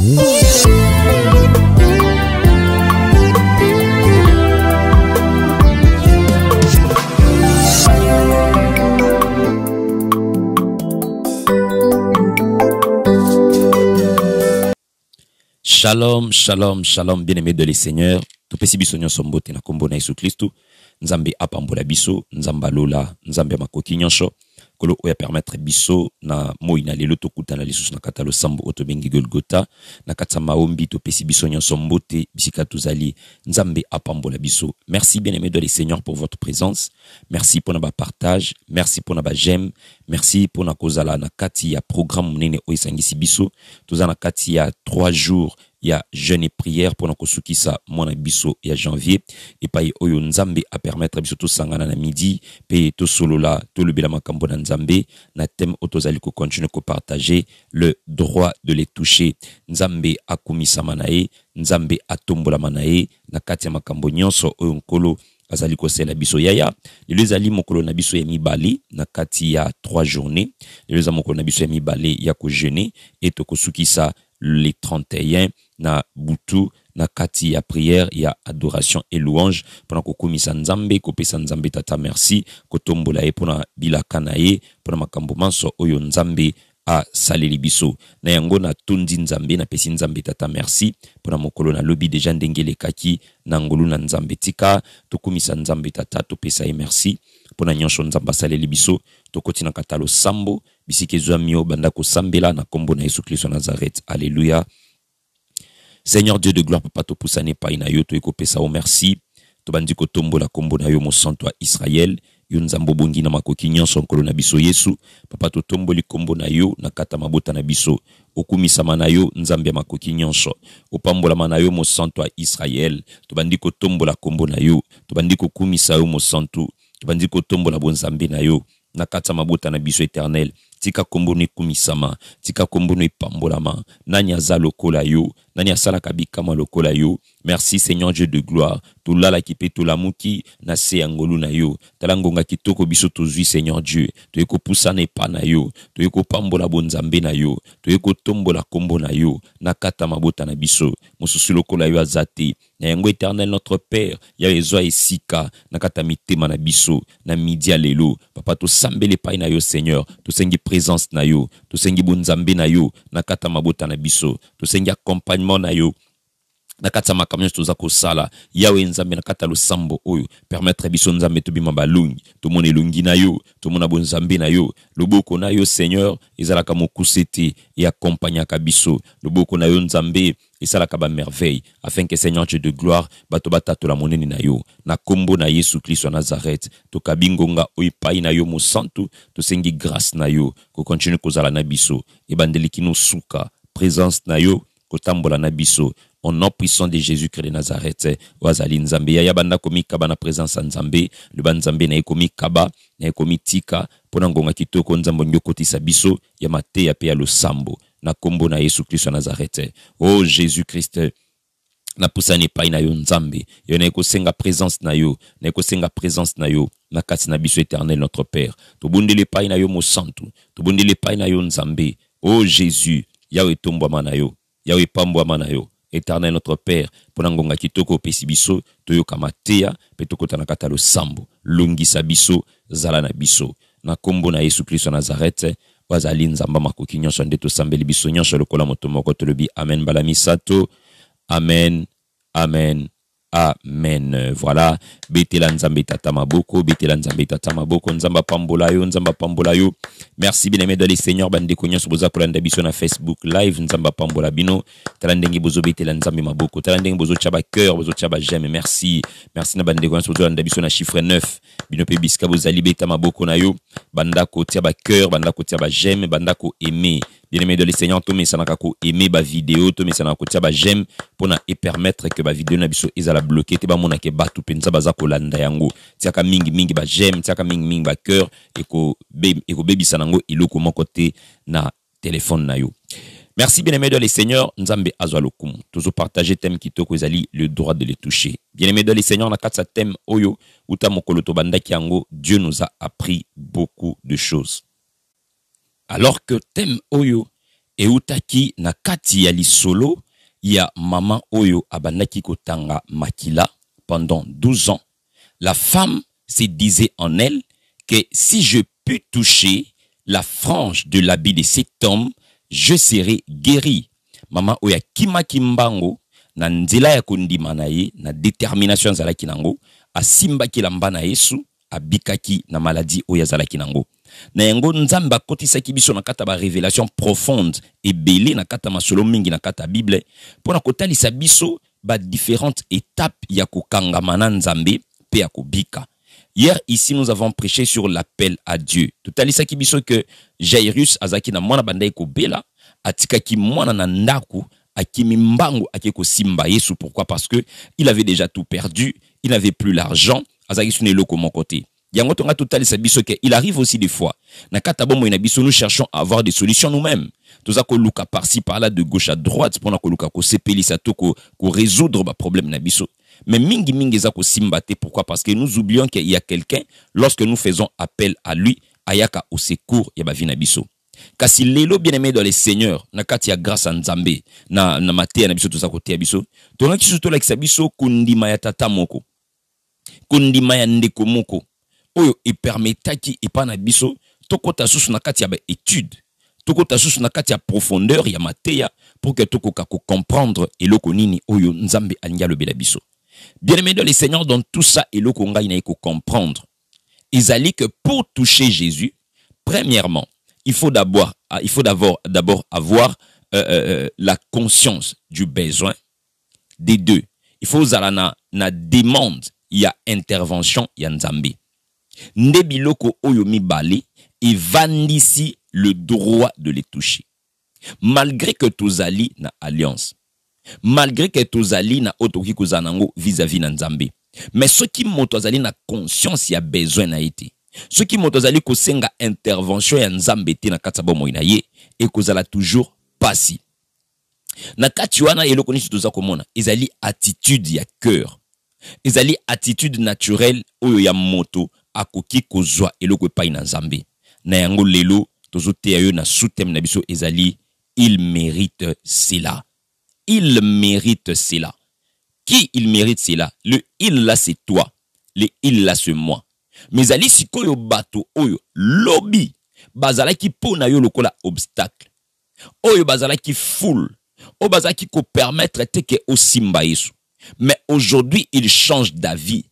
Shalom, shalom, shalom, bien-aimés de les Seigneurs. Tout pesi biso nyonso mbote na kombo na Yesu Kristu. Nzambe apambola biso, nzamba lola, nzambe makoki nyonso. Kolo oya permettre biso na moi na lelo tokuta na lisusu na katalo sambo otobengi Golgotha. Na katsa maombi to pesi biso nyonso mbote, bisika tozali, nzambe apambola biso. Merci bien-aimés de les Seigneurs pour votre présence. Merci pour na partage, merci pour na j'aime, merci pour na kozala na kati ya programme munene oisangisi biso. Toza na kati ya 3 jours. Il y a jeûne et prière pour nous sukisa mona biso ya janvier et pa oyo nzambe a permettre biso to sangana na midi pe to solola to le belama makambo na nzambe na thème otozali ko continuer ko partager le droit de les toucher. Nzambe akumisa manae, nzambe atombola manae na kati ya makambo nyonso oyo nkolo azali ko sela biso yaya. Les ezali mokolo na biso ya mibali na kati ya 3 journées. Les ezali mokolo na biso ya mibali ya ko jeûner et to ko sukisa les 31 na butu na kati ya prière ya adoration et louange pona kokumisa nzambe kopesa nzambe tata merci kotombola e pona bilaka na ye pona makambo manso oyo nzambe a saleli biso na yango na tondi nzambe na pesi nzambe tata merci pona mokolo na lobi deja ndengele kaki na ngolu na nzambe tika tokumisa nzambe tata topesa e merci pona nyonso nzamba saleli biso tokoti na katalo sambo bisike zwa mio banda ko sambela na kombo na Yesu Kristo Nazareth. Alléluia. Seigneur Dieu de gloire, papa to poussane pa ina yo to ekopesa o merci to bandi ko tombola kombo na yo mo santo a Israël yo nzambo bongi na makoki nyonso nkolo na biso Yesu papa to tomboli kombo na yo na kata mabota na biso okumisa mana yo nzambe makoki nyonso opambola mana yo mo santo a Israël to bandi ko tombola kombo na yo to bandi ko kumisa yo mo santo to bandi ko tombola bonzambe na yo na kata mabota na biso éternel tika kombo ne kumisama tika kombo ne pambolama nani aza lokola yo nani asala kabikama lokola yo. Merci Seigneur Dieu de gloire to lala ki pe to lamuki na se angolu na yo talangonga kitoko biso tozwi Seigneur Dieu to eko pusana pa na yo to eko pambola bonzambe na yo to eko tombola kombo na yo na kata mabota na biso mosusu lokola yo azate na yango éternel notre Père ya ezwa esika na kata mitema na biso na midi lelo papa to sambele pa na yo Seigneur to sengi présence na yo to sengi bonzambe na yo na kata mabota na biso to sengi accompagnement na yo na kata makamyo toza ko sala yawe nzambe na kata lo sambo oyo permettre biso nzambe to bima balungi to mona elungi na yo to mona bonzambe na yo loboko na yo Seigneur ezalaka mokusete et accompagnaka biso loboko na yo nzambe esalaka ba merveille afin que Seigneur Dieu de gloire bato batatu la monene na yo na kombo na Yesu Kristo Nazareth to kabingonga oipai na yo mo santu to sengi grâce na yo ko continue kozala na biso e bandeliki no suka présence na yo kotambola na biso au nom puissant de Jésus-Christ de Nazareth. Wazali nzambe ya banda komi kaba na présence nzambe le banzambe na ekomi kaba na ekomi tika pona ngonga kitoko nzambo nyokotisa biso ya mateya pe ya losambo na kombo na Yesu Kristo Nazareth. Oh Jésus-Christ na pusani pa na yo nzambe yo na ekosenga présence na yo na ekosenga présence na yo na kati na biso éternel notre Père to bondele pa na yo mo santu to bondele pa na yo nzambe. Oh Jésus yawe tombo mana yo yawe pambo mana yo éternel notre Père ponangonga kitoko pesi biso toyoka mateya pe tokota na kata lo sambo longisa biso zala na biso na kombo na Yesu Kristo Nazareth wazali nzamba makoki nyonso nde tosambeli biso nyonso lokola moto moko tolobi amen bala misato amen amen amen. Voilà, betela nzambe tata maboko, betela nzambe tata maboko, nzamba pambola yo. Merci bien aimé dans les seigneurs bande konyo boza kolanda biso na Facebook live nzamba pambola bino, talandengi bozo betela nzambe maboko, talandengi bozo chaba cœur, bozo chaba j'aime. Merci na bande konyo bozo landa biso na chiffre 9. Bino pe biska bozali beta maboko na yo, banda ko tia ba cœur, banda ko tia ba j'aime, banda ko aimer. Bien aimé dans les seigneurs to mesanaka ko aimer ba vidéo, to mesanaka ko tia ba j'aime pona et permettre que ba vidéo na biso ezala bloqué te ba mona ke batu penza baza ko landa yango. Tiaka mingi ba j'aime, tiaka mingi ba cœur et ko bebi sanango iloko moko te na téléphone na yo. Merci bien aimé dans les seigneurs, nzambe azwa lokumu. Toujours partager thème kitoko ezali le droit de les toucher. Bien aimé dans les seigneurs na katsa thème oyo uta mokolo to bandaki yango, Dieu nous a appris beaucoup de choses. Alors que thème oyo eutaki na kati ya lisolo ya maman oyo abandaki kotanga makila pendant 12 ans. La femme se disait en elle que si je puis toucher la frange de l'habit de cet homme, je serai guéri. Maman oyo akimaki mbango na nzela ya kondima na ye, na détermination azalaki nango, asimbaki lamba na Yesu, abikaki na maladie oyo azalaki nango. Na yango nzambe akotisaki biso na kata ba révélation profonde ebele na kata masolo mingi na kata Bible pona kotalisa biso ba différentes étapes ya kokangama na nzambe pe ya kobika. Hier ici nous avons prêché sur l'appel à Dieu. Totalisaki biso que Jairus azaki na mwana bandai ko bela atikaki mwana na ndaku akimi mbango akeko simba Yesu. Pourquoi? Parce que il avait déjà tout perdu, il n'avait plus l'argent, azaki sune loko mon côté. Yango tonga totalisa biso que il arrive aussi des fois na kata bomo ina biso nous cherchons à avoir des solutions nous-mêmes. Toza ko luka par-ci par-là de gauche à droite pour na ko luka ko sepelisa to ko résoudre ba problème na biso. Mais mingi mingi za ko simbate. Pourquoi? Parce que nous oublions qu'il y a quelqu'un lorsque nous faisons appel à lui ayaka au secours ya ba vie na biso. Kasi lelo bien-aimé dans les seigneurs na kati ya grâce à Nzambe na matea na biso toza ko tia biso. Tonga kisu to la biso kundima ya tata moko. Kundima ya ndeko moko. Oyo epermetaki epana biso tokota susu na kati ya ba étude, tokota susu na kati ya profondeur ya mateya pour que tokoka ko comprendre eloko nini oyo Nzambe alinga lobela biso. Bien-aimé dans les seigneurs, dans tout ça eloko ngai na ko comprendre. Ezali que pour toucher Jésus, premièrement, il faut d'abord avoir la conscience du besoin. Des deux, il faut zala na demande, il y a intervention ya Nzambe. Ndebiloko oyo mibale et vandisi le droit de les toucher. Malgré que tozali na alliance, malgré que tozali na otoki kozanango vis-à-vis na Nzambe, mais ceux qui motozali na conscience ya besoin na été, ceux qui motozali kosenga intervention ya Nzambe te na katabo moina ye et kozala toujours pasi. Na kati wana eloko nisi toza komona ezali attitude ya cœur, ezali attitude naturelle oyo ya moto akoki kozwa eloko epai na Nzambe. Na yango lelo tozoteya yo na sous-thème na biso ezali il mérite cela. Il mérite cela. Qui il mérite cela? Le il là c'est toi. Le il là c'est moi. Mais ezali sikoyo bato oyo lobi bazalaki pona yo lokola obstacle. Oyo bazalaki foule. Oyo bazalaki ko permettre teke osimba Yesu. Mais aujourd'hui il change d'avis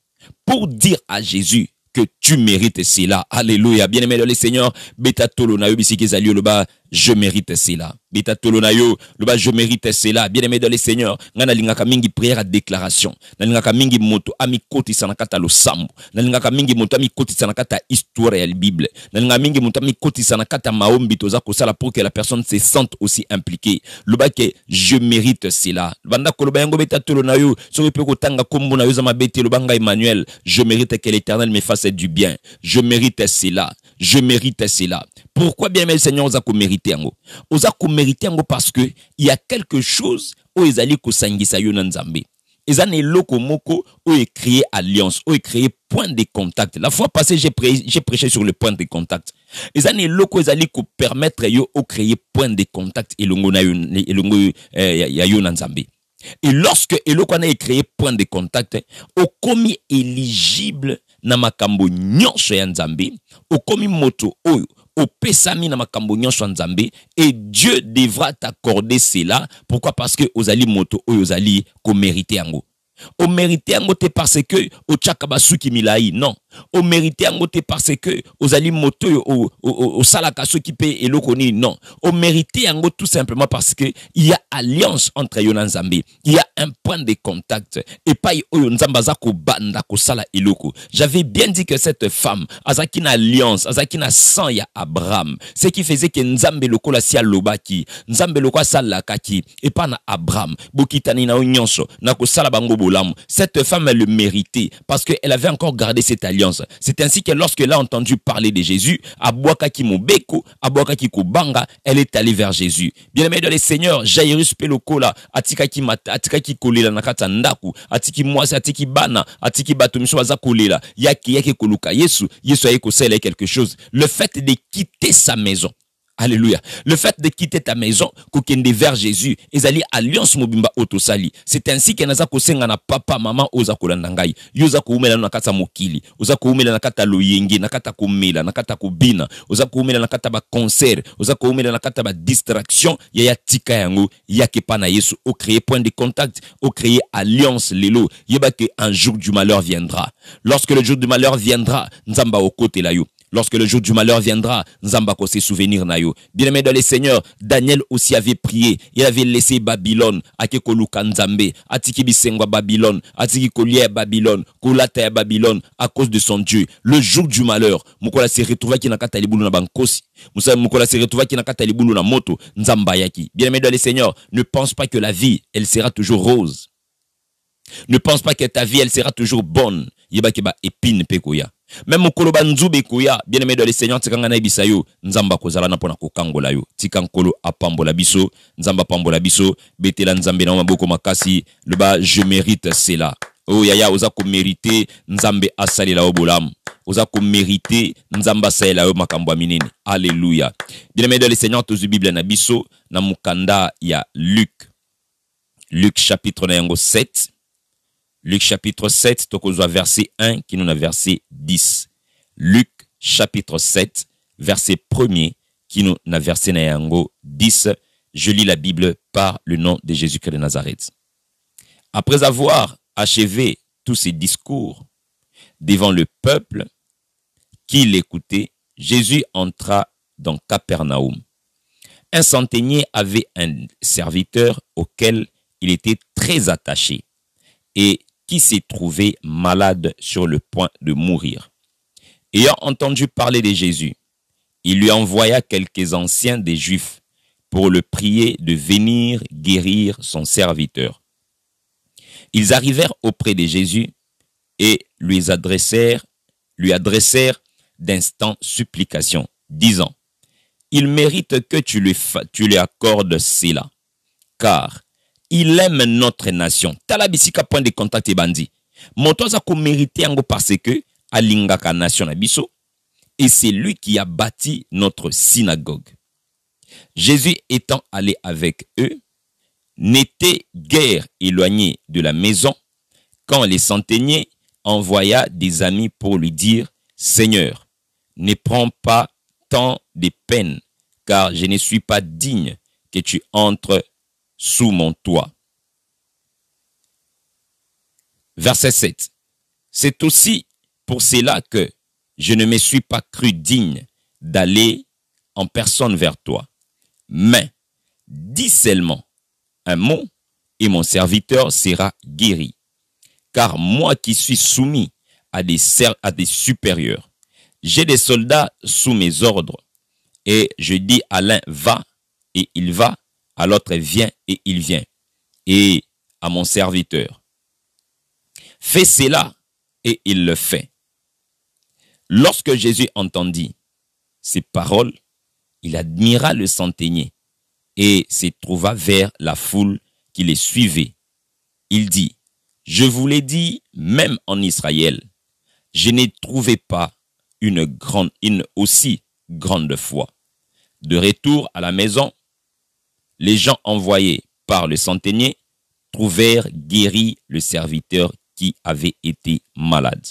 pour dire à Jésus que tu mérites cela. Alléluia. Bien-aimé dans les seigneurs, beta tolo na yo bisiki ezali loba je mérite cela. Beta tolo na yo loba je mérite cela. Bien-aimé dans les seigneurs, ngana lingaka mingi prière à déclaration. Na lingaka mingi moto ami koti sanakata lo sambo. Na lingaka mingi moto ami koti sanakata histoire ya Bible. Na lingaka mingi moto ami koti sanakata maombi toza ko sala pour que la personne se sente aussi impliquée. Loba que je mérite cela. Banda ko loba yango beta tolo na yo so pe ko tanga kombo na yo za mabete loba nga Emmanuel, je mérite que l'Éternel me fasse du bien. Je mérite cela. Je mérite cela. Pourquoi bien, mais le Seigneur osa ko mériter yango? Osa ko mériter yango parce que il y a quelque chose où ezali ko sangisa yo na Nzambe. Ezane loko moko où est créé alliance, où est créé point de contact. La fois passée, j'ai prêché sur le point de contact. Ezane loko ezali ko permettre yo au créer point de contact et longo na yo ya yo na Nzambe. Et lorsque eloko na créé point de contact, au komi éligible na makambo nyonso ya Nzambe, au komi moto oyo, au pesami na makambo nyonso ya Nzambe, et Dieu devra t'accorder cela. Pourquoi? Parce que ozali moto oyo ozali ko mériter yango. O mériter yango te parce que o tchaka basuki milai, non. O mériter yango te parce que ozali moto o salaka soki pe eloko ni, non. O mériter yango tout simplement parce que il y a alliance entre yo na Nzambe. Il y a un point de contact. Et pas oyo Nzamba za ko banda ko sala eloko. J'avais bien dit que cette femme azaki na alliance, azaki na sang ya Abraham. Ce qui faisait que Nzambe lokola si alobaki, Nzambe lokola salakaki et pas na Abraham. Bokitani na nyonso na ko sala bango. Cette femme, elle le méritait parce qu'elle avait encore gardé cette alliance. C'est ainsi que lorsqu'elle a entendu parler de Jésus, Abouakaki Mobeko, Abouakaki Kobanga, elle est allée vers Jésus. Bien-aimé dans les seigneurs, Jairus Pelokola, Atikaki Mata, Atikaki Kolela Nakata Ndaku, Atiki Mwasi, Atiki Bana, Atiki Batumiso Aza Kolela, Yaki Koluka, Yesu, Yesu Ayeko Sele quelque chose. Le fait de quitter sa maison, Alléluia. Le fait de quitter ta maison, kokende vers Jésus, ezali alliance mobimba otosali. C'est ainsi que naza kosenga na papa, maman, oza kolanda ngai. Yoza koumela na kata mokili. Oza koumela na kata loyenge, na kata komela, na kata kobina. Oza koumela na kata ba concert. Oza koumela na kata ba distraction. Yaya tika yango, yake pa na Yesu. O créer point de contact, o créer alliance lelo. Yeba que un jour du malheur viendra. Lorsque le jour du malheur viendra, nzamba au côté la yo. Lorsque le jour du malheur viendra, Nzamba ko se souvenir na yo. Bien-aimé dans les seigneurs, Daniel aussi avait prié. Il avait laissé Babylone, ake koluka Nzambe, atiki bisengwa Babylone, atiki kolia Babylone, kolata ya Babylone, à cause de son Dieu. Le jour du malheur, mukola se retrouva ki na kata libulu na bankosi. Mukola se retrouva ki na kata libulu na moto, Nzamba yaki. Bien-aimé dans les seigneurs, ne pense pas que la vie, elle sera toujours rose. Ne pense pas que ta vie, elle sera toujours bonne. Yeba keba épine pekoya. Même mokolo banzube koya, bien aimé dans les seigneurs, tikanga na ibisa yo, nzamba kozala na pona kokangola yo. Tikankolo apambola biso, nzamba pambola biso, betela nzambe na maboko makasi, le ba je mérite cela. Oh yaya oza ko mériter nzambe asali la obolam. Oza ko mériter nzamba sa la makambo minene. Alléluia. Bien aimé dans les seigneurs, tozu Bible na biso na mukanda ya Luc. Luc chapitre na yango 7. Luc chapitre 7, tokozwa verset 1 qui nous a verset 10. Luc chapitre 7, verset 1er qui nous a verset 10. Je lis la Bible par le nom de Jésus-Christ de Nazareth. Après avoir achevé tous ces discours devant le peuple qui l'écoutait, Jésus entra dans Capernaum. Un centenier avait un serviteur auquel il était très attaché et qui s'est trouvé malade sur le point de mourir. Ayant entendu parler de Jésus, il lui envoya quelques anciens des Juifs pour le prier de venir guérir son serviteur. Ils arrivèrent auprès de Jésus et lui adressèrent d'instants supplications, disant, « Il mérite que tu lui accordes cela, car il aime notre nation. » Talabisika point de contact et bandi. Motoza ko mérité yango parce que alingaka nation na biso et c'est lui qui a bâti notre synagogue. Jésus étant allé avec eux, n'était guère éloigné de la maison quand les centeniers envoya des amis pour lui dire, « Seigneur, ne prends pas tant de peine, car je ne suis pas digne que tu entres sous mon toit. » Verset 7. C'est aussi pour cela que je ne me suis pas cru digne d'aller en personne vers toi. Mais dis seulement un mot et mon serviteur sera guéri. Car moi qui suis soumis à des supérieurs, j'ai des soldats sous mes ordres. Et je dis à l'un va et il va, à l'autre viens et il vient. Et à mon serviteur, fais cela et il le fait. Lorsque Jésus entendit ces paroles, il admira le centenier et se trouva vers la foule qui les suivait. Il dit, je vous l'ai dit, même en Israël, je n'ai trouvé pas une aussi grande foi. De retour à la maison, les gens envoyés par le centenier trouvèrent guéri le serviteur qui avait été malade.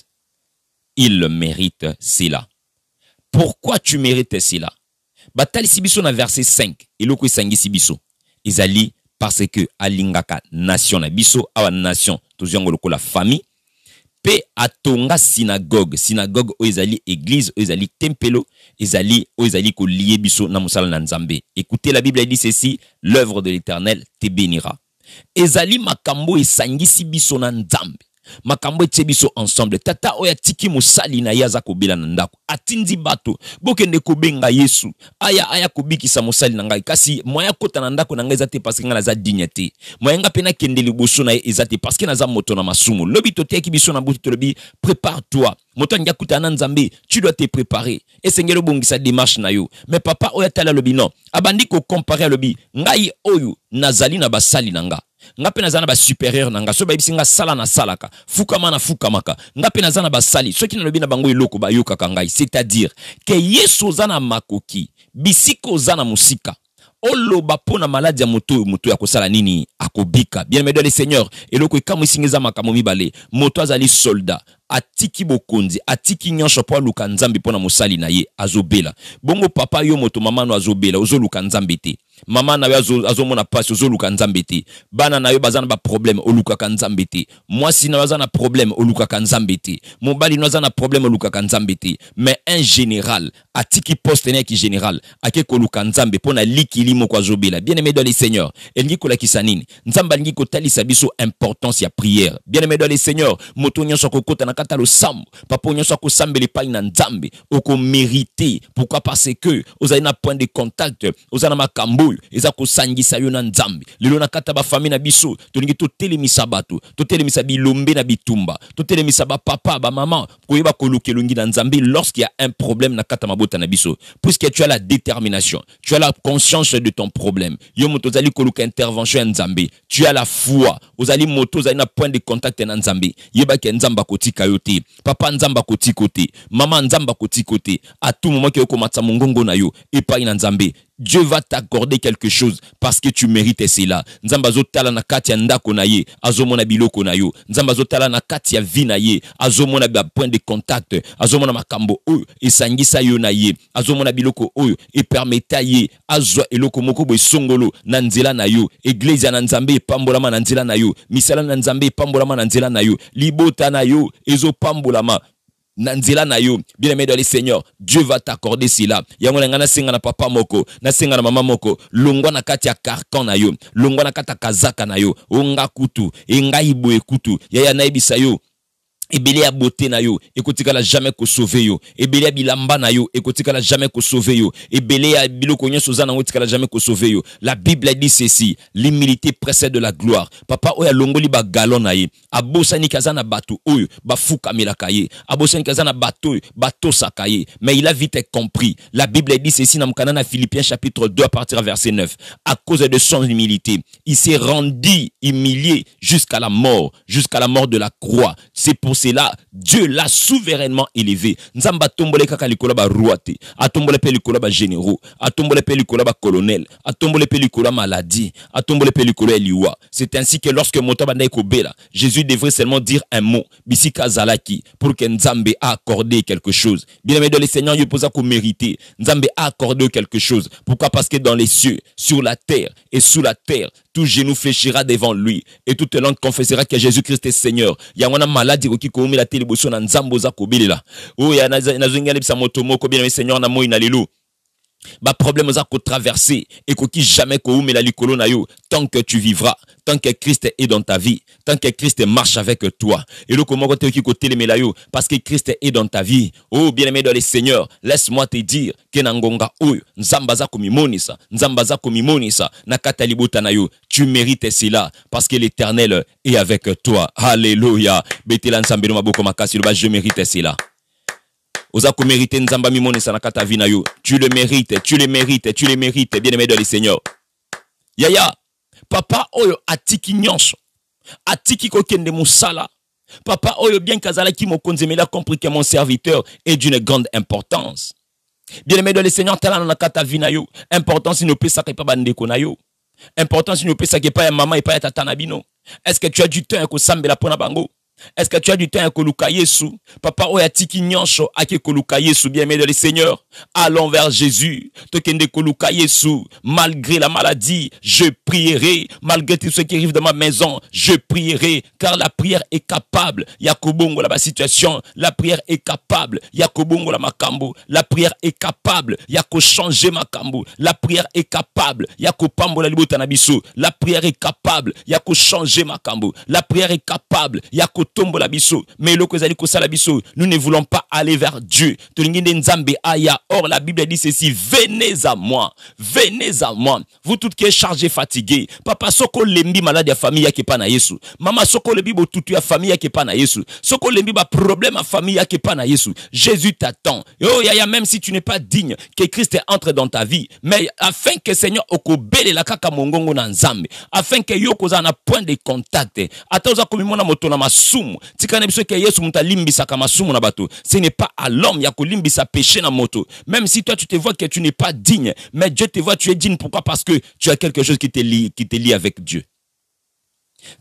Il le mérite cela. Pourquoi tu mérites cela? Batali sibiso na verset 5. Eloko isangi sibiso. Ezali parce que alingaka nation na biso, awa nation, toziongo loko la famille. Pe atonga synagogue. Synagogue o ezali église, o ezali tempelo, o ezali ko lié biso na musala na Nzambe. Écoutez, la Bible dit ceci, l'œuvre de l'Éternel te bénira. Ezali makambo esangisi biso na Nzambe. Makambo etie biso ensemble. Tata oya tiki musali na yaza kobela na ndako. Atindi bato. Bokende kobenga Yesu. Aya kobikisa musali na ngai. Kasi moya kota na ndako na ngai ezate parce que nga naza dignité. Moya nga pena kende liboso na ezate parce que naza moto na masumu. Lobi totiaki biso na butu lobi prépare-toi. Moto ngia kuta na Nzambe, tu dois te préparer. Et sengelo bongisa démarche na yo. Mais papa oya tala lobi non. Abandi ko comparer lobi ngai oyo nazali na basali na nga. ngape nazana ba supérieur nanga so bayebisi nga sala na salaka fukama na fukamaka ngape nazana ba sali soki na lobi na bango eloko ba yokaka ngai, c'est-à-dire que yesu zana makoki bisiko zana musika oloba pona maladi ya moto ya kosala nini akobika. Bien aimé dans le Seigneur, eloko ekamu isingeza makambo mibale, moto azali soldat atiki bokonzi atiki nyonso po luka nzambe pona mosali na ye azobela. Bongo papa yo moto mama no azobela ozoluka nzambe te, mama na yo azomona pasi ozoluka nzambe te, bana na yo bazana ba problème oluka nzambe te, mwasi na bazana problème oluka nzambe te, mobali no azana problème oluka nzambe te, mais un général atiki poste ne ki général ake koluka nzambe pona likili moko azobela. Bien aimé dans le Seigneur, elingi kolakisa nini nzamba lingi kotalisa biso importance ya prière. Bien aimé dans le Seigneur, moto nyonso kokota na kata lo sambo papa nyonso kosambeli pa na nzambe oko mériter. Pourquoi? Parce que ozali na point de contact, ozana makambo eza kosangisa yo na nzambe. Lelo na kata ba famille na biso tolingi totelemisa bato, totelemisa bilombe na bitumba, totelemisa ba papa ba maman koyeba kolukelungi na nzambe lorsqu'il y a un problème na kata mabota na biso, puisque tu as la détermination, tu as la conscience de ton problème. Yo moto zali koluka intervention ya nzambe, tu as la foi, ozali moto zali na point de contact na nzambe, yeba ke nzamba kotika yo te, papa nzamba kotiko te, mama nzamba kotiko te, à tout moment ke okomatsa mongongo na yo epai na nzambe, Dieu va t'accorder quelque chose parce que tu mérites cela. Nzamba zotala na kati ya ndako na ye, azomona biloko na yo. Nzamba zotala na kati ya vie na ye, azomona ba point de contact, azomona makambo oyo esangisa yo na ye, azomona biloko oyo e permeta ye azwa eloko moko bo songolo na nzela na yo. Église na nzambe epambolama na nzela na yo, misala na nzambe epambolama na nzela na yo, libota na yo ezopambolama nanzela na yo. Bien aimé dans le Seigneur, Dieu va t'accorder cela. Yango ngana senga na papa moko, na senga na mama moko, longwa na kati ya carcan na yo, longwa na kata kazaka na yo, onga kutu, enga ibo ekutu, yaya na ibisa yo. Ebele ya beauté na yo, ekotika la jamais ko sauver yo. Ebele ya bilamba na yo, ekotika la jamais ko sauver yo. Ebele ya biloko nyonso za na ngotika la jamais ko sauver yo. La Bible dit ceci, l'humilité précède de la gloire. Papa oya longoli ba galon na ye, abosani kazana batu oyo, ba fuka milaka ye, abosani kazana batu oyo, bato sakaye. Mais il a vite compris. La Bible dit ceci dans Mkanana Philippiens chapitre 2 à partir verset 9. À cause de son humilité, il s'est rendu humilié jusqu'à la mort de la croix. C'est pour cela Dieu l'a souverainement élevé. Nzamba tombole kaka likola ba roate, atombole pe likola ba généraux, atombole pe likola ba colonel, atombole pe likola maladie, atombole pe likola eliwa. C'est ainsi que lorsque moto banda ekobela, Jésus devrait seulement dire un mot, bisika zalaki, pour que Nzambe a accordé quelque chose. Bien aimé dans le Seigneur, il posa qu'on mériter. Nzambe a accordé quelque chose. Pourquoi? Parce que dans les cieux, sur la terre et sous la terre, tout genou fléchira devant lui et toute langue confessera que Jésus-Christ est Seigneur. Yangona maladie qui koumi la téléboso na nzambo za kobelela. Oh ya nazonga lebisa moto moko bien Seigneur na moi na lelo. Ba problème za ko traverser et qui jamais ko la likolo na yo tant que tu vivras, tant que Christ est dans ta vie, tant que Christ marche avec toi. Et le comment côté qui côté les yo parce que Christ est dans ta vie. Oh bien-aimé dans le Seigneur, laisse-moi te dire que nangonga oyo nzamba za komimonisa, nzamba za komimonisa na katalibota na yo. Tu mérites cela parce que l'Éternel est avec toi. Alléluia. Betela nzambe no maboko makasi ba je mérite cela. Ozako mériter nzamba mimone sanakata vina yo. Tu le mérites, tu le mérites, tu le mérites, bien-aimé dans le Seigneur. Yaya, papa oyo atiki nyonso, atiki kokende musala. Papa oyo bien kazala ki mokonzi, mais il a compris que mon serviteur est d'une grande importance. Bien-aimé dans le Seigneur, tala nakata vina yo. Importance ne peut pas bandeko na yo. Importance ne peut pas ya maman et pas ya tata na bino. Est-ce que tu as du temps ko sambela pona bango? Est-ce que tu as du temps à koluka Yesu? Papa oya tiki nyonso ake koluka Yesu, bien aimé dans le Seigneur. Allons vers Jésus. Tokende koluka Yesu. Malgré la maladie, je prierai. Malgré tout ce qui arrive dans ma maison, je prierai. Car la prière est capable. Yakobongo la situation. La prière est capable. Yakobongo la makambo. La prière est capable. Yako changer makambo. La prière est capable. Yako pambo la libota na biso. La prière est capable. Yako changer makambo. La prière est capable. Yako kotombola biso mais eloko ezali kosala biso nous ne voulons pas aller vers Dieu tolingi nde nzambe aya. Or la Bible dit ceci: venez à moi, vous toutes qui êtes chargés, fatigués. Papa soko lembi malade ya famille yake pa na Yesu, mama soko lembi botutu ya famille yake pa na Yesu, soko lembi ba problème à famille yake pa na Yesu. Jésus t'attend. Oh yaya, même si tu n'es pas digne que Christ entre dans ta vie, mais afin que Seigneur okobele la kaka mongongo na nzambe, afin que yoko za na point de contact ata oza komimona moto na masumu tikana biso ke Yesu mutalimbisa ka masumu na bato. Ce n'est pas à l'homme ya kolimbisa péché na moto. Même si toi tu te vois que tu n'es pas digne, mais Dieu te voit tu es digne. Pourquoi? Parce que tu as quelque chose qui te lie avec Dieu.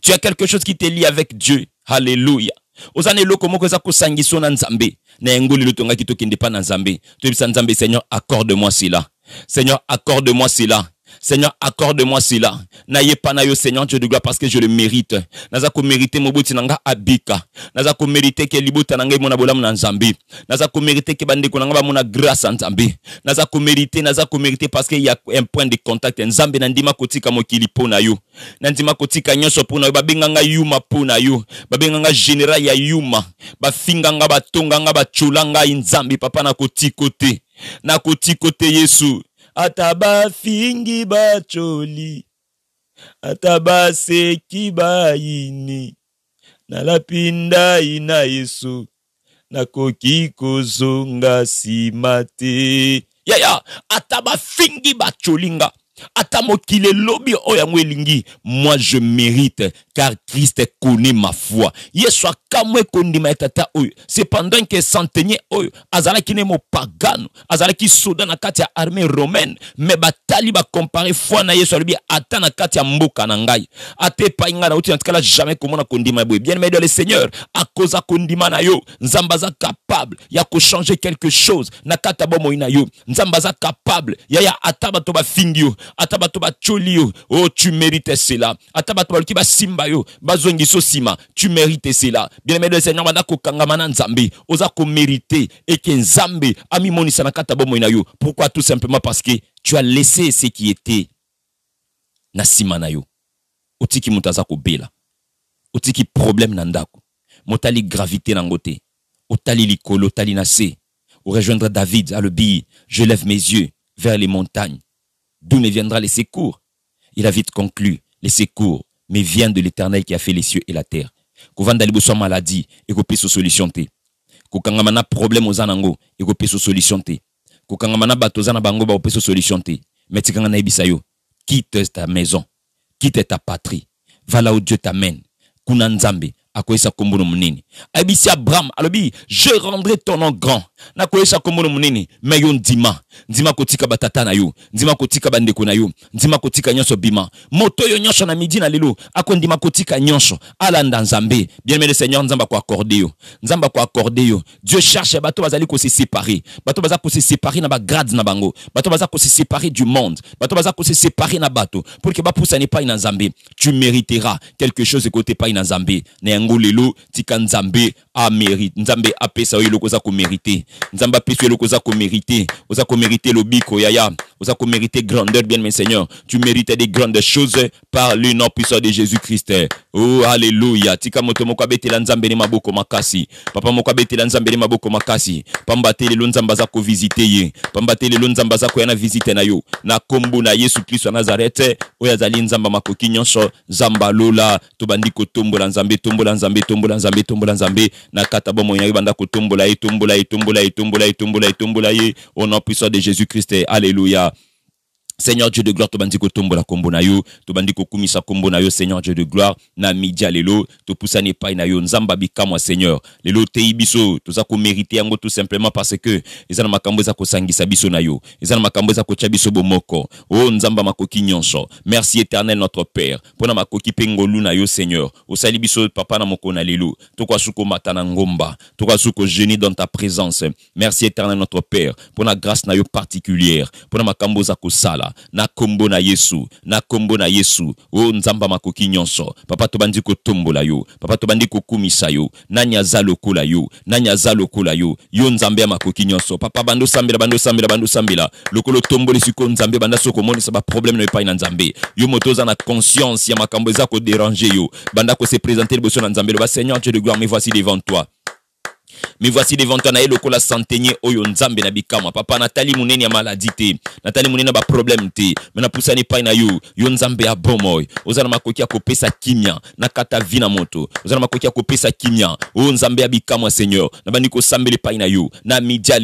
Tu as quelque chose qui te lie avec Dieu. Alléluia. Ozane loko moko za kosangiso na nzambe na ngoli lutonga kitokende pa na nzambe. Tu dis nzambe, Seigneur accorde-moi cela. Seigneur accorde-moi cela. Seigneur, accorde-moi cela. Naye panayo, Seigneur Dieu de gloire, parce que je le mérite. Nazako mérité moboti nanga abika. Nazako mérité que libota nanga mona bolam na nzambe. Nazako mérité que bande ko nanga ba mona grâce en nzambe. Nazako mérité parce qu'il y a un point de contact. Nzambe nandima kotika mokili pona yo. Nandima kotika nyonso pona yo. Babenganga yuma pona yo. Babenganga général ya yuma. Ba finganga ba tonganga ba chulanga nzambe papa na kotikote. Na kotikote Yesu. Ataba fingi bacholi, ataba seki baini, na lapinda ina Yesu, na koki kozonga simate. Yaya, ataba fingi bacholinga, atamokile lobi oya lingi. Moi je mérite, car Christ connaît ma foi. Yesu akamwe kondima etata oyo. Cependant que centenier oyo azala kine mo pagano, azala ki soda na kati ya armée romaine, mais batali ba comparer foi na Yesu alobi ata na kati ya mboka na ngai. Ate pa inga na uti na tikala jamais komona kondima boye. Bien aimé dans le Seigneur, à cause a kondima na yo, nzambaza capable ya ko changer quelque chose na kata bomo ina yo. Nzambaza capable ya ataba to ba fingio, ataba to ba cholio. Oh, tu mérites cela. Ataba to ba ki ba simba yo, bazongiso sima, tu mérites cela. Bien aimé dans le Seigneur, banda ko kangamana nzambe, oza ko mériter et que nzambe ami monisa na kata bomo ina yo. Pourquoi? Tout simplement parce que tu as laissé ce qui était na sima na yo. Otiki mutaza ko bela. Otiki problème na ndako. Motali gravité na ngote. Otali likolo, otali na se. Ou rejoindre David à l'obi, je lève mes yeux vers les montagnes. D'où me viendra les secours? Il a vite conclu, les secours mais viennent de l'Éternel qui a fait les cieux et la terre. Kouvanda liboso maladie et ko peso solution te. Kokangamana problème ozanango et ko peso solution te. Kokangamana bato zana bango ba peso solution te. Mais tikanga na ibisayo, quitte ta maison, quitte ta patrie, va là où Dieu t'amène. Kuna nzambe akoyesa kombono munini. Abisi Abraham alobi, je rendrai ton nom grand. Na koyesa kombono munini, mais yo ndima kotika batata na yo, ndima kotika bandeko na yo, ndima kotika nyonso bima. Moto yo nyonso na midi na lelo, akondima kotika nyonso alanda nzambe. Bien aimé le Seigneur, nzamba ko accorder yo. Nzamba ko accorder yo. Dieu cherche bato bazali ko se séparer. Bato bazali ko se séparer na ba grades na bango. Bato bazali ko se séparer du monde. Bato bazali ko se séparer na bato pour que ba poussa ne pas ina nzambe. Tu mériteras quelque chose côté pas ina nzambe. Na ngolelo tika nzambe a mérite. Nzambe a pesa yo loko za ko mériter. Nzamba pesa yo loko za ko mériter. Oza ko mériter lobiko yaya. Oza ko mériter grandeur, bien mes seigneurs. Tu mérites des grandes choses par le nom puissant de Jésus-Christ. Oh alléluia. Tika moto moko abetela nzambe ni maboko makasi. Papa moko abetela nzambe ni maboko makasi. Pambate lelo nzamba za ko visiter ye. Pambate lelo nzamba za ko yana visiter na yo. Na kombo na Yesu Christ wa Nazareth. Oya zali nzamba makoki nyonso zamba lola to bandi ko tombola nzambe tombola nzambe tombola nzambe tombola nzambe na kata bomo ya banda ko tombola ye tombola ye tombola ye tombola ye tombola ye tombola ye au nom puissant de Jésus-Christ. Alléluia. Seigneur Dieu de gloire, to bandi ko tombola kombo na yo, to bandi ko kumisa kombo na yo, Seigneur Dieu de gloire, na media lelo, to poussane pa na yo, nzamba bika moi Seigneur. Lelo te ibiso, to za ko mériter yango tout simplement parce que ezana makambo za ko sangisa biso na yo. Ezana makambo za ko tia biso bomoko. Oh nzamba makoki nyonso. Merci Éternel notre Père. Pona makoki pengolu na yo Seigneur. Osali biso papa na moko na lelo. To kwa suko matana ngomba, to kwa suko génie dans ta présence. Merci Éternel notre Père. Pona grâce na yo particulière. Pona makambo za ko sala. sambela na kombo na Yesu, na kombo na Yesu. O nzamba makoki nyonso, papa to bandi ko tombola yo, papa to bandi ko kumisa yo, nani aza lokola yo, nani aza lokola yo, yo nzambe makoki nyonso, papa bando sambela, lokolo tombole siko nzambe banda soko moni sa ba problème no epai na nzambe, yo motoza na conscience ya makambo eza ko déranger yo, banda ko se présenter le besoin na nzambe, le Seigneur Dieu de gloire, me voici devant toi. Me voici devant toi na lokola santenye oyo nzambe na bikama papa natali munene ya maladie te natali munene ba problème te mena pusani pai na yo nzambe ya bomoy ozana makoki ya kopesa kimia na kata vina moto ozana makoki ya kopesa kimia o nzambe ya bikama Seigneur na bandi ko sambele pai na yo na media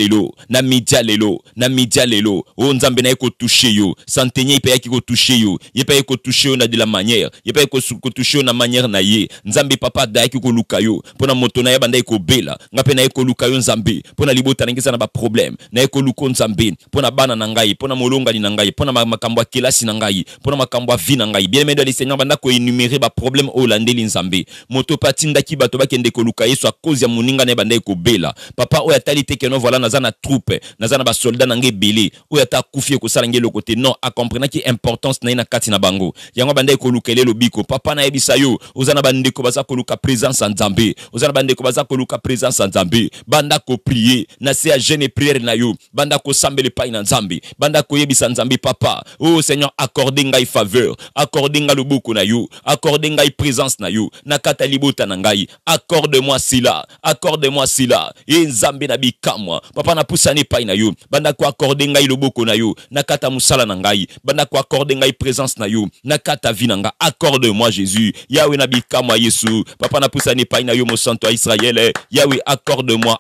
lelo o nzambe na eko toucher yo santenye ipe yaki ko toucher yo yepa eko toucher yo na de la manière yepa eko toucher yo na manière na ye nzambe papa da yaki ko luka yo pona moto na ya banda eko bela ngape na eko luka yo nzambe pona libota nangeza na ba problème na eko luko nzambe pona bana na ngai pona molonga ni na ngai pona makambo ya kelasi na ngai pona makambo ya vie na ngai bien aimé dans les seigneurs banda ko énumérer ba problème o landeli nzambe moto patinda ki bato bakende ko luka yeso a cause ya moninga na banda eko bela papa o ya talite ke no voilà naza na troupe naza na ba soldat na ngai belé o ya ta kufie ko sala ngelo côté non a comprendre ki importance na ina kati na bango yango banda eko luka lelo biko papa na yebisa yo ozana bande ko baza ko luka présence en nzambe ozana bande ko baza ko luka présence en nzambe banda ko prier na se a jeûner prière na yo banda ko sambele pai na nzambe banda ko yebisa nzambe papa oh Seigneur accorde ngai faveur accorde ngai loboko na yo accorde ngai présence na yo na kata libota na ngai accorde-moi cela e nzambe na bikamwa papa na pusani pai na yo banda ko accorde ngai loboko na yo na kata musala na ngai banda ko accorde ngai présence na yo na kata vie na nga accorde-moi Jésus Yahweh na bikamwa Yesu papa na pusani pai na yo mo santo Israël Yahweh accorde-moi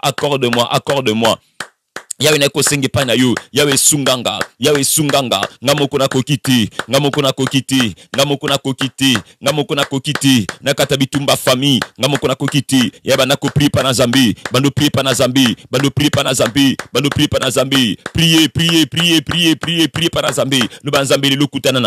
Yahweh na kosengi pa na yo Yahweh sunganga ngamoko na kokiti na kata bitumba famille ngamoko na kokiti ya bana ko prier pa na Zambi bando prier pa na Zambi prier pa na Zambi no banzambe le lokutana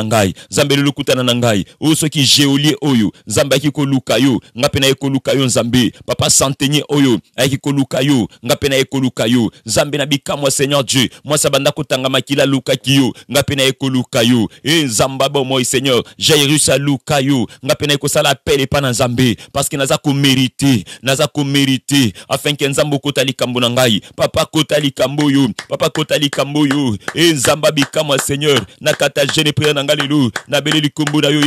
na ngai o soki geolie oyo Nzambe ki ko luka yo ngape na ko luka yo Nzambe papa santenye oyo ayiki ko luka yo ngape na ko luka yo Nzambe na moi Seigneur Dieu moi sabanda kotanga makila luka kiyo ngape na eko luka yo e nzamba bo moi Seigneur Jairus a luka yo ngape na eko sala appel pa na Nzambe parce que naza ko mériter afin que nzambo kotali kambo na ngai papa kotali kambo yo e nzamba bika moi Seigneur na kata jeune prière na ngalelu na beleli kombo na yo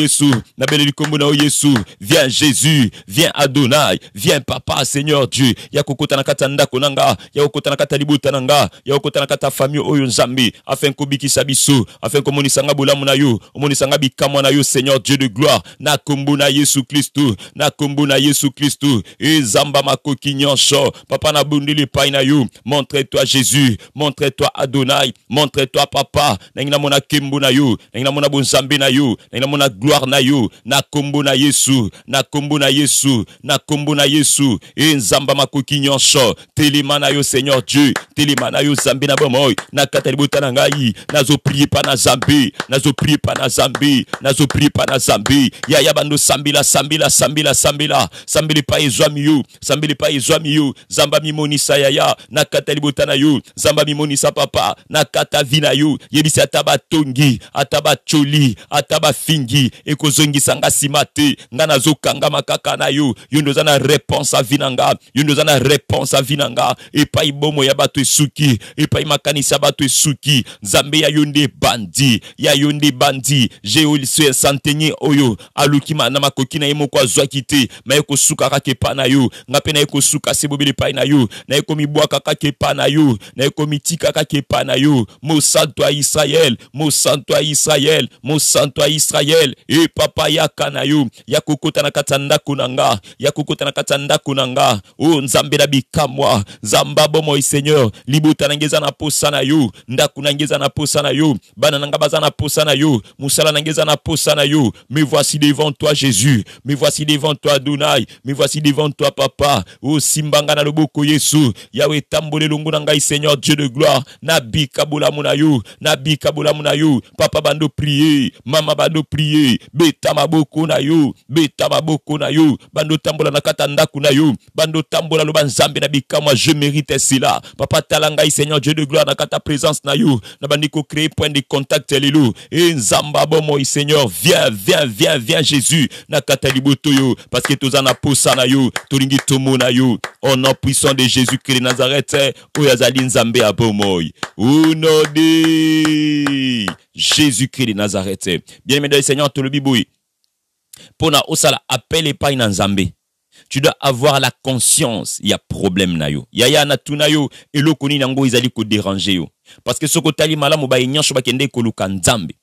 Yesu viens Jésus viens Adonai viens papa Seigneur Dieu ya kokota na kata ndako nanga ya kokota na kata libuta nanga ya okota na kata famille oyo Nzambe afin ko bikisa biso afin ko monisanga bolamu na yo monisanga bikamwa na yo Seigneur Dieu de gloire na kombo na Yesu Kristo e Nzamba makoki nyonso papa na bundili pai na yo montre-toi Jésus montre-toi Adonai montre-toi papa nangina mona kembo na yo nangina mona bonzambe na yo nangina mona gloire na yo na kombo na Yesu e Nzamba makoki nyonso telema na yo Seigneur Dieu telema na yo Zambe na bomoy na kata libota na ngai nazo prier pa na Zambe ya bando sambila pa ezwami yo Zamba mimonisa ya na kata libota na yo Zamba mimonisa papa na kata vina yo yebisi ataba tongi ataba choli ataba fingi ekozongisa nga simate nga nazo kanga makaka na yo ndo za na réponse à vinanga e pa ibomo ya bato esuki epai makanisa bato esuki Nzambe ya yonde bandi jeoliswe santenye oyo aluki na makoki na ye moko azwaki te ma eko suka kake pa na yo ngape na eko suka sebobele pai na yo na eko mibwaka kake pa na yo na eko mitika kake pa na yo mo santo a Israël e papa yaka na yo ya kokota na kata ndako nanga o Nzambe na bikamwa Zamba bomo Seigneur libota nangeza na posa na yo ndaku nangeza na posa na yo bana nanga baza na posa na yo musala nangeza na posa na yo me voici devant toi Jésus me voici devant toi Adonai me voici devant toi papa o simbanga na loboko Yesu Yahweh tambole longo na ngai Seigneur Dieu de gloire na bika bolamu na yo papa bando prier mama bando prier beta maboko na yo bando tambola na kata ndaku na yo bando tambola lo banzambe na bika moi je mérite cela papa talanga ngai Seigneur Dieu de gloire na ta présence na yo na bandiko créer point de contact lelo et nzamba bomo Seigneur viens Jésus na kata liboto yo parce que tozana posa na yo tolingi tomona yo au nom puissant de Jésus-Christ de Nazareth oyazali nzambe abomoy au nom de Jésus-Christ de Nazareth. Bien aimé Seigneur to le biboui pour na osala appel et pas nzambe. Tu dois avoir la conscience, il y a problème na yo. Yaya na tuna yo eloko ni nango izali ko déranger yo. Parce que soko tali malamu ba nyasho ba kende ko luka nzambe.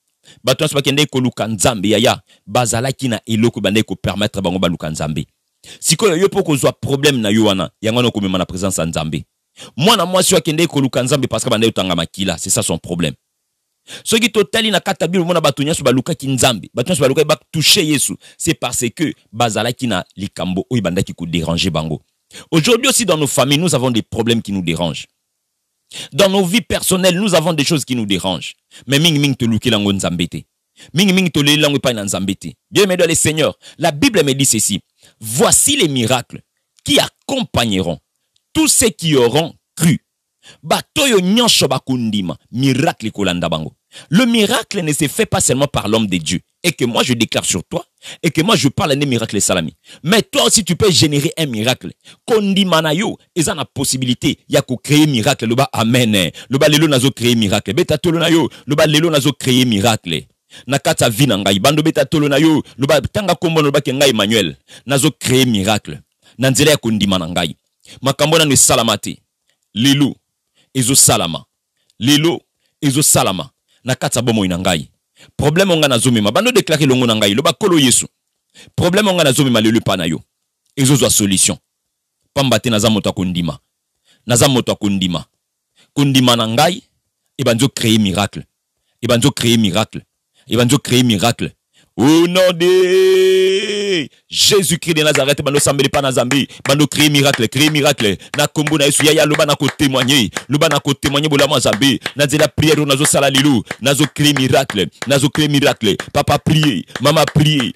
Bato ba kende ko luka nzambe yaya bazala ki na eloko bande ko permettre bango ba luka nzambe. Sikoyo yo poko zwa problème na yo wana yango no komema na présence ya nzambe. Mwana mwasi wa kende ko luka nzambe parce que bande utanga makila, c'est ça son problème. Ce qui totali na katabiru mona batunya su baluka ki nzambe batunya su baluka ba toucher Yesu c'est parce que bazala ki na likambo o ibanda ki ko déranger bango. Aujourd'hui aussi dans nos familles nous avons des problèmes qui nous dérangent. Dans nos vies personnelles nous avons des choses qui nous dérangent. Mais ming te luki lango nzambete. Ming te le lango pa na nzambete. Bien aimé dans les seigneurs, la Bible me dit ceci. Voici les miracles qui accompagneront tous ceux qui auront cru. Batoyo nyonsho bakundima miracle kolanda bango. Le miracle ne se fait pas seulement par l'homme de Dieu. Et que moi je déclare sur toi. Et que moi je parle des miracles salami. Mais toi aussi tu peux générer un miracle. Kondimana yo. Ils ont la possibilité. Ya ko créer miracle. Le ba amen. Le ba lelo nazo créer miracle. Beta tolo na yo. Le ba lelo nazo créer miracle. Nakata vina ngai. Bando beta tolo na yo. Le ba tanga kombo no ba ke ngai Emmanuel. Nazo créer miracle. Nanzela ya kondimana ngai. Makambo na ne salamate. Lelo. Ezo salama. Lelo. Ezo salama. Nakata bomo inangai. Problème onga na zomema. Bando déclarer longo nangai. Loba kolo Yesu. Problème onga na zomema lelo pa na yo. Ezo zwa solution. Pambate na zamoto akundima. Na zamoto akundima. Kundima nangai. Ebanzo créer miracle. Ebanzo créer miracle. Ebanzo créer miracle. Au nom de Jésus-Christ de Nazareth, bando sambeli pa na zambi, bando créer miracle, na kombo na Yesu yaya loba na ko témoigner bola mo zambi, na zela prière nazo sala lilo, nazo créer miracle, papa prier, maman prier,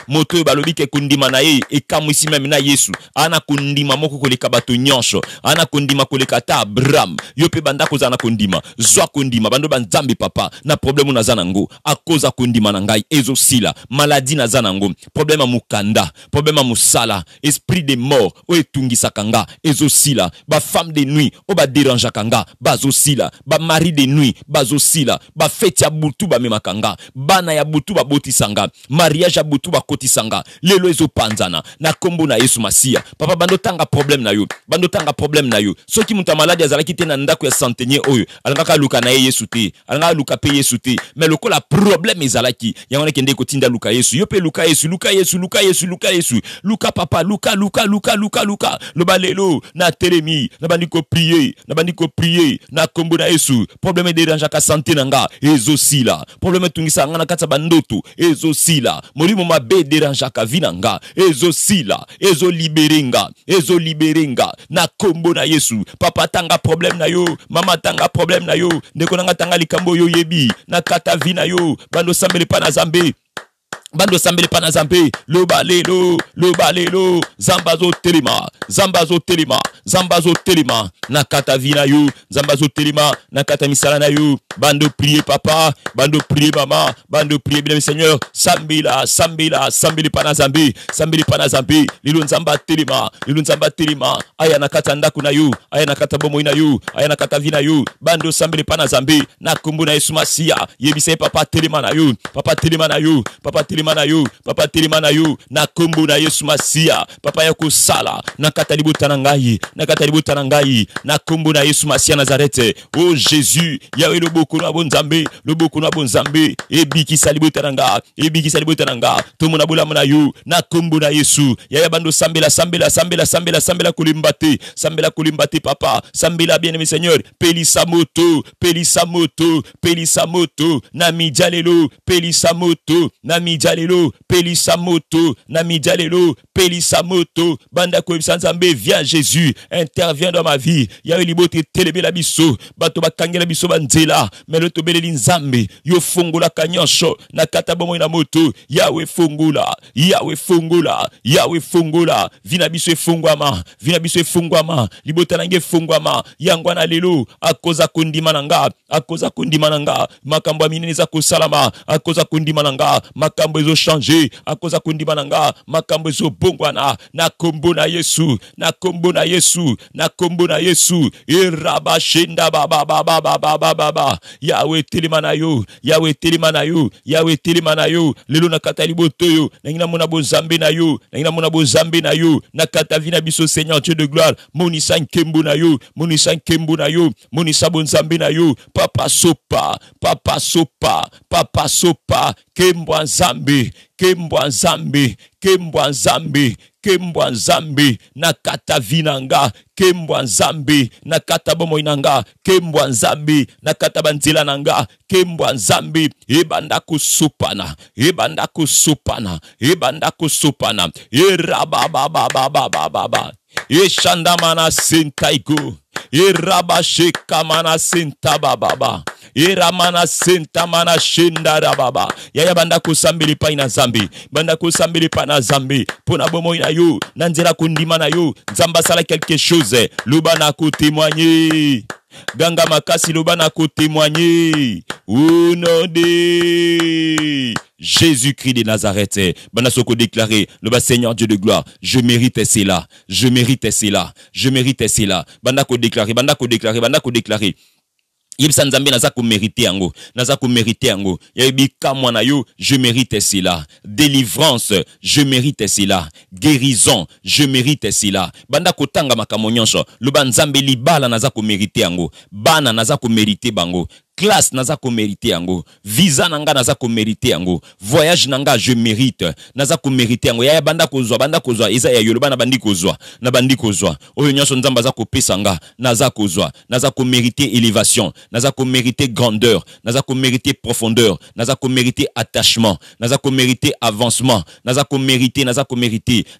moto balobi ke kundima na ye e kamu ici même na Yesu, ana kundima moko koleka bato nyonsho, ana kundima koleka ta Abraham, yo pe banda ko zana kundima, zwa kundima bando banzambi papa, na problème na zanango, a cause kundima manangai ezo sila maladie na zanango problème à mukanda problème à musala esprit de mort o etungisa kanga ezo sila ba femme de nuit o ba dérange kanga bazo sila ba mari de nuit bazo sila ba fête ya butu ba memakanga bana ya butu ba botisanga mariage ya butu ba kotisanga lelo ezo panzana na kombo na Yesu Masia papa bando tanga problème na yo soki muta malade azalaki te na ndako ya centenier oyo alangaka luka na Yesu te alanga luka pe Yesu te mais lokola problème ezalaki yangone kende kotinda luka Yesu yope luka Yesu luka papa luka loba lelo na telemi na bandiko prier na kombo na Yesu problème dérange ka santé nanga ezosila problème tungisa ngana kata bandoto ezosila molimo mabe dérange ka vinanga ezosila ezoliberenga na kombo na Yesu papa tanga problème na yo mama tanga problème na yo ndeko nanga tanga likambo yo yebi na kata vina yo bando sambele pa na zambe bando sambele pa na zambe loba lelo zambazo telema na kata vina yo zambazo telema na kata misala na yo bando prier papa bando prier mama bando prier bien Seigneur sambila pa na zambe lilo nzamba telema aya na kata ndaku na yo aya na kata bomo na yo aya na kata vina yo bando sambele pa na zambe na kombo na Yesu Masia yebise papa telema na yo papa telema na yo na kombo na Yesu Masia papa ya kosala na kata libota na ngai na kombo na Yesu Masia Nazareth oh Jésus yawe loboko na bonzambe ebikisa libota na nga tomona bolamu na yo na kombo na Yesu yaya bando sambela kolimbate papa sambela bien aimé Seigneur pelisa moto na midja lelo pelisa moto na midja lelo pelisa moto na midia lelo pelisa moto banda ko nzambe viens Jésus intervient dans ma vie yawe libote telebela biso bato bakangela biso banzela melo tobeleli nzambe yo fungula kanyosho na kata bomo na moto yawe fungula yawe fungula vina biso efungwama libota nange efungwama yangwana lelo akoza kundima nanga makambo minene za kosalama akoza kundima nanga makambo ezo changer akoza kundima nanga makambo ezo bongwana na kombo na Yesu irabashenda baba yawe telema na yo lelo na kata liboto yo nangina mona bozambe na yo na kata vina biso Seigneur Dieu de gloire monisa nkembo na yo monisa bonzambe na yo papa sopa kembwa nzambe na kata vinanga kembwa nzambe na kata bomo inanga kembwa nzambe na kata banzela nanga kembwa nzambe ebanda kusupana erababa eshandamana sentaigo erabasheka mana senta baba eramana senta mana shenda rababa yaya banda kusambeli pa ina zambi banda kusambeli pa na zambi pona bomo ina yo nanzela kundima na yo nzamba sala quelque chose luba na kutémoigner ganga makasi luba na kutémoigner au nom de Jésus-Christ de Nazareth, banda soko déclaré, le Seigneur Dieu de gloire, je mérite cela, banda ko déclaré. Yebisa nzambe naza ko mériter yango yebika mwana yo je mérite cela, délivrance je mérite cela, guérison je mérite cela, banda ko tanga makambo nyonso loba nzambe libala naza ko mériter yango, bana naza ko mériter bango, classe naza ko mériter yango, visa nanga naza ko mériter yango, voyage nanga je mérite naza ko mériter yango ya banda kozwa eza ya yoloba na bandi kozwa oyo nyonso nzamba za ko pesanga naza ko mériter élévation, naza ko mériter grandeur, naza ko mériter profondeur, naza ko mériter attachement, naza ko mériter avancement, naza ko mériter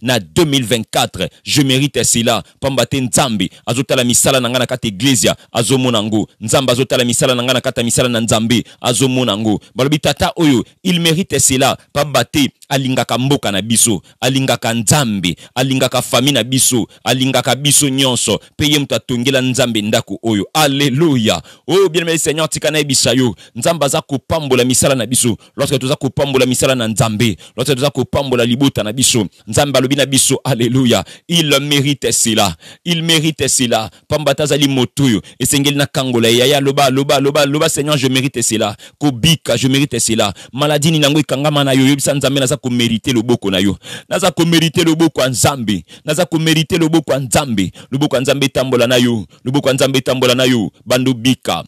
na 2024 je mérite cela pambate nzambi azotala misala nanga na kata iglesia azomonango nzamba azotala misala nanga na kata misala na nzambe azomonango balobi tata oyo il mérite cela pambate alingaka mboka na biso, alingaka nzambe, alingaka famille na biso, alingaka biso nyonso, peye muta tongela nzambe ndako oyo. Alléluia. Oh bien-aimé Seigneur, tikana ebisayo, nzamba za kopambola misala na biso, lorsque tu za kopambola misala na nzambe, lorsque tu za kopambola libota na biso, nzamba lobi na biso, alléluia. Il mérite cela. Pambata zali motoyo, esengeli na kangola yaya loba Seigneur, je mérite cela. Kobika, je mérite cela. Maladie ni nango ikangama na yo, yebisa nzambe naza ko mériter le boko na yo, naza ko mériter le boko nzambe, naza ko mériter le boko nzambe, le boko nzambe tambola na yo, le boko nzambe tambola na yo, bando bika,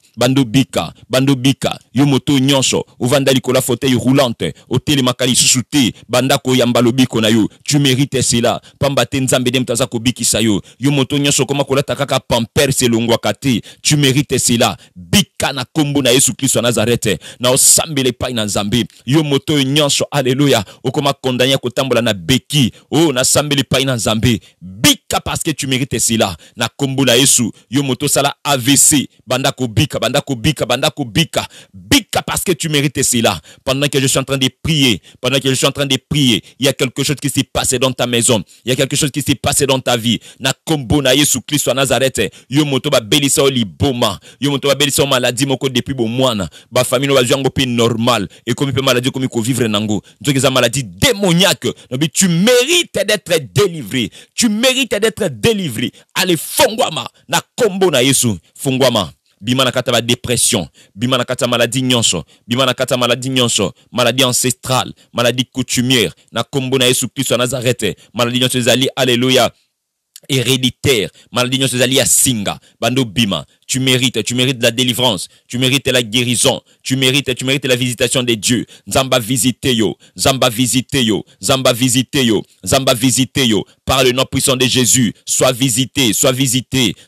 yo moto nyonso, ovanda likola fauteuil roulante, hôtel makali susute, banda ko yamba lobiko na yo, tu mérites cela, pambate nzambe dem taza ko bikisa yo, yo moto nyonso koma kolata kaka pamper selongwa kate, tu mérites cela, bika na kombo na Yesu Kristo Nazareth, na osambele pai na nzambe, yo moto nyonso, alléluia, okoma condamné kotambola na beki, oh na sambele pai na nzambe, bika parce que tu mérites cela, na kombo na Yesu, yo moto sala AVC, banda ko bika, bika parce que tu mérites cela. Pendant que je suis en train de prier, il y a quelque chose qui s'est passé dans ta maison, il y a quelque chose qui s'est passé dans ta vie, na kombo na Yesu Kristo Nazareth, yo moto ba belisa o liboma, yo moto ba belisa o maladie moko depuis bo mwana, ba famille no ba zwango pe normal, et comme pe maladie comme ko vivre nango, donc za maladie démoniaque, donc tu mérites d'être délivré, allez fongwama na kombo na Yesu, fongwama. Bimana kata ba dépression, bimana kata maladie nyonso, maladie ancestrale, maladie coutumière, na kombo na Yesu Kristo Nazareth, maladie nyonso zali, alléluia, héréditaire, maladie nyonso zali ya singa, bando bima. Tu mérites la délivrance, tu mérites la guérison, tu mérites la visitation de Dieu. Zamba visite yo, par le nom puissant de Jésus, sois visité,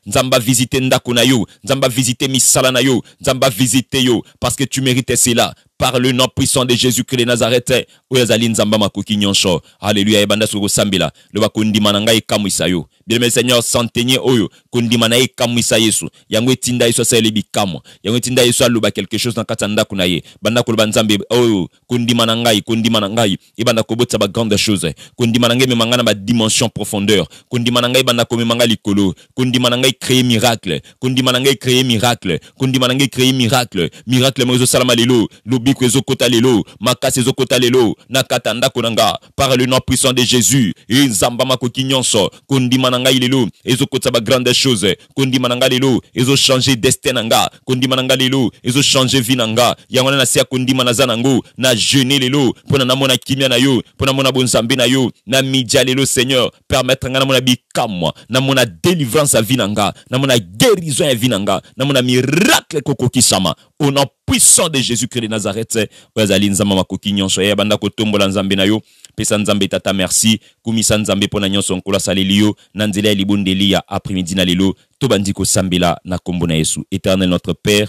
Nzamba visité ndako na yo, Nzamba visité misala na yo, Nzamba visité yo, parce que tu mérites cela. Par le nom puissant de Jésus-Christ de Nazareth, oyazali nzamba makoki nyonso. Alléluia, ebanda soko sambela. Le ba kondima nanga ekamwisa yo. Bien-aimé Seigneur, centenier oyo, kondima na ekamwisa Yesu. Yango etinda Yesu asali bikamwa. Yango etinda Yesu aloba quelque chose na katanda kunaye. Banda ko banzambe oyo, kondima nangai, ebanda ko botsa ba grande chose. Kondima nangai memanga na ba dimension profondeur. Kondima nangai banda ko memanga likolo. Kondima nangai créer miracle. Kondima nangai créer miracle. Kondima nangai créer miracle. Miracle mozo salama lelo. Biko ezokota lelo, makasi ezokota lelo, nakata ndako nanga, par le nom puissant de Jésus, nzamba makoki nyonso, kondima nanga lelo, ezokota ba grande chose, kondima nanga lelo, ezo changer destin nanga, kondima nanga lelo, ezo changer vie nanga, yango na sia kondima na zanango, na jeûner lelo, pona na mona kimia na yo, pona mona bonzambe na yo, na midia lelo Seigneur, permettre nga na mona bikamwa, na mona délivrance à vie nanga, na mona guérison à vie nanga, na mona miracle kokoki sama, au nom puissant de Jésus-Christ de Nazareth, oyazali nzamba makoki nyonso, ya banda kotombola nzambe na yo, pesa nzambe tata merci, kumisa nzambe pona nyonso nkola saleli yo, na nzela ya libondeli ya après-midi na lelo, to bandi ko sambela na kombo na Yesu. Éternel notre Père,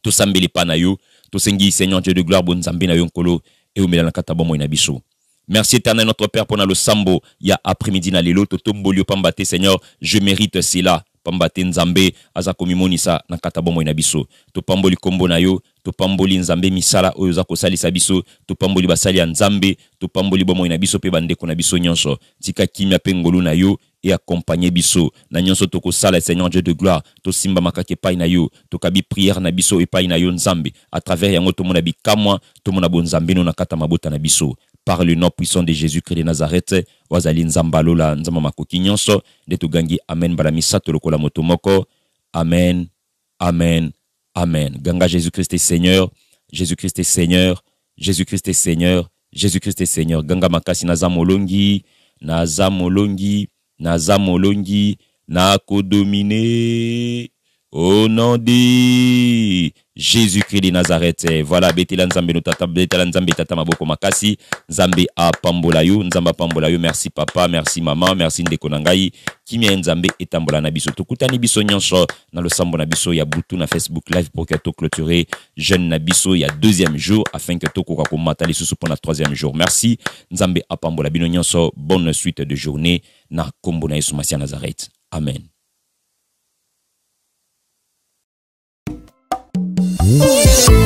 to sambeli pa na yo, to sengi Seigneur Dieu de gloire bon nzambe na yo nkolo, e omela na kata bomo na biso. Merci éternel notre Père pour na lo sambo ya après-midi na lelo, to tombolio pambate Seigneur, je mérite cela. Pambate nzambe aza komimonisa na kata bomo na biso. To pamboli kombo na yo, to pamboli nzambe misala oyo za kosalisa biso, to pamboli basali ya nzambe, to pamboli bomo na biso pe bandeko na biso nyonso. Tika kimia pe ngolu na yo et accompagner biso. Na nyonso to kosala Seigneur Dieu de gloire, to simba makake pai na yo, to kabi prière na biso et pai na yo nzambe. À travers yango to mona bikamwa, to mona bonzambe no na kata mabota na biso. Par le nom puissant de Jésus-Christ de Nazareth, wazali nzamba lola nzamba makoki nyonso, de to gangi amen balamisa to lokola motomoko. Amen, amen, amen. Ganga Jésus-Christ est Seigneur, Jésus-Christ est Seigneur, Jésus-Christ est Seigneur, Jésus-Christ est Seigneur. Ganga makasi nazamolongi, nazamolongi, nazamolongi, nakodomine. Au nom de Jésus-Christ de Nazareth. Voilà, betela nzambe no tata, betela nzambe tata maboko makasi, nzambe a pambola yo, nzamba pambola yo. Merci papa, merci maman, merci ndeko nangai. Kimia nzambe etambola na biso. Tokutani biso nyonso na lo sambo na biso ya butu na Facebook live pour que to clôturer jeune na biso ya deuxième jour afin que to koka ko matali susu pour na troisième jour. Merci nzambe a pambola bino nyonso. Bonne suite de journée na kombo na Yesu Masia Nazareth. Amen. Ooh.